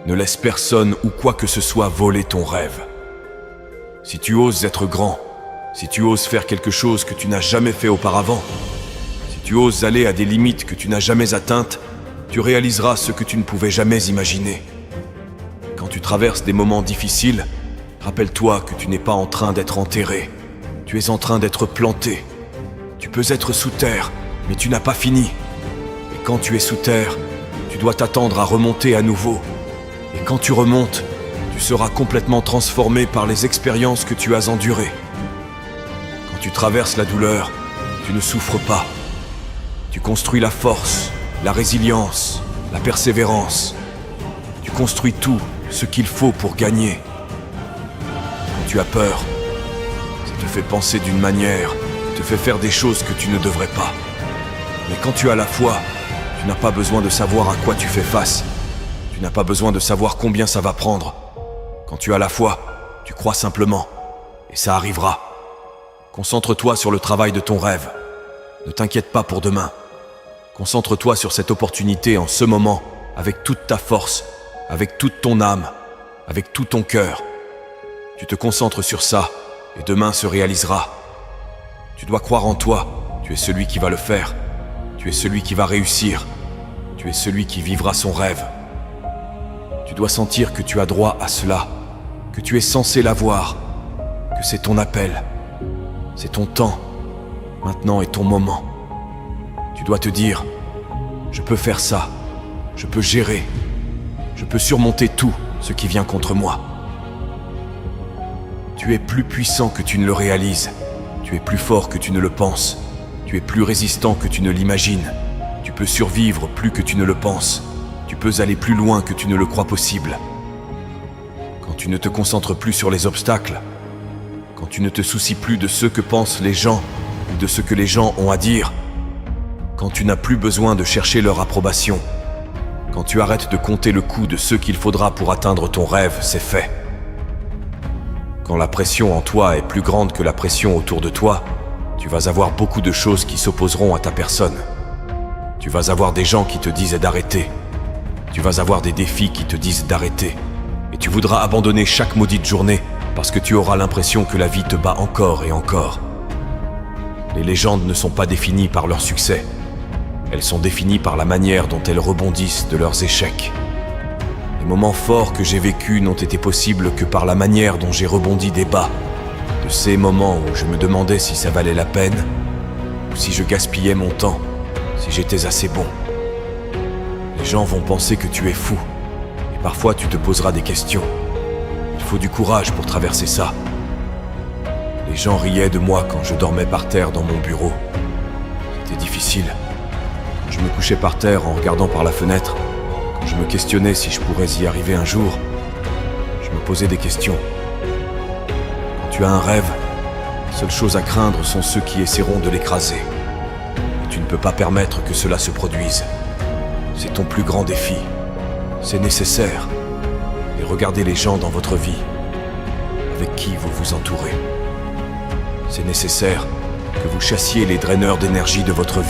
Ne laisse personne ou quoi que ce soit voler ton rêve. Si tu oses être grand, si tu oses faire quelque chose que tu n'as jamais fait auparavant, si tu oses aller à des limites que tu n'as jamais atteintes, tu réaliseras ce que tu ne pouvais jamais imaginer. Quand tu traverses des moments difficiles, rappelle-toi que tu n'es pas en train d'être enterré. Tu es en train d'être planté. Tu peux être sous terre, mais tu n'as pas fini. Et quand tu es sous terre, tu dois t'attendre à remonter à nouveau. Et quand tu remontes, tu seras complètement transformé par les expériences que tu as endurées. Quand tu traverses la douleur, tu ne souffres pas. Tu construis la force, la résilience, la persévérance. Tu construis tout ce qu'il faut pour gagner. Quand tu as peur, ça te fait penser d'une manière, te fait faire des choses que tu ne devrais pas. Mais quand tu as la foi, tu n'as pas besoin de savoir à quoi tu fais face. Tu n'as pas besoin de savoir combien ça va prendre. Quand tu as la foi, tu crois simplement, et ça arrivera. Concentre-toi sur le travail de ton rêve. Ne t'inquiète pas pour demain. Concentre-toi sur cette opportunité en ce moment, avec toute ta force, avec toute ton âme, avec tout ton cœur. Tu te concentres sur ça, et demain se réalisera. Tu dois croire en toi, tu es celui qui va le faire. Tu es celui qui va réussir. Tu es celui qui vivra son rêve. Tu dois sentir que tu as droit à cela, que tu es censé l'avoir, que c'est ton appel, c'est ton temps, maintenant est ton moment. Tu dois te dire, je peux faire ça, je peux gérer, je peux surmonter tout ce qui vient contre moi. Tu es plus puissant que tu ne le réalises, tu es plus fort que tu ne le penses, tu es plus résistant que tu ne l'imagines, tu peux survivre plus que tu ne le penses. Tu peux aller plus loin que tu ne le crois possible. Quand tu ne te concentres plus sur les obstacles, quand tu ne te soucies plus de ce que pensent les gens ou de ce que les gens ont à dire, quand tu n'as plus besoin de chercher leur approbation, quand tu arrêtes de compter le coût de ce qu'il faudra pour atteindre ton rêve, c'est fait. Quand la pression en toi est plus grande que la pression autour de toi, tu vas avoir beaucoup de choses qui s'opposeront à ta personne. Tu vas avoir des gens qui te disent d'arrêter. Tu vas avoir des défis qui te disent d'arrêter. Et tu voudras abandonner chaque maudite journée parce que tu auras l'impression que la vie te bat encore et encore. Les légendes ne sont pas définies par leur succès. Elles sont définies par la manière dont elles rebondissent de leurs échecs. Les moments forts que j'ai vécus n'ont été possibles que par la manière dont j'ai rebondi des bas. De ces moments où je me demandais si ça valait la peine, ou si je gaspillais mon temps, si j'étais assez bon. Les gens vont penser que tu es fou, et parfois tu te poseras des questions. Il faut du courage pour traverser ça. Les gens riaient de moi quand je dormais par terre dans mon bureau. C'était difficile. Quand je me couchais par terre en regardant par la fenêtre, quand je me questionnais si je pourrais y arriver un jour, je me posais des questions. Quand tu as un rêve, les seules choses à craindre sont ceux qui essaieront de l'écraser. Et tu ne peux pas permettre que cela se produise. C'est ton plus grand défi. C'est nécessaire. Et regardez les gens dans votre vie, avec qui vous vous entourez. C'est nécessaire que vous chassiez les draineurs d'énergie de votre vie.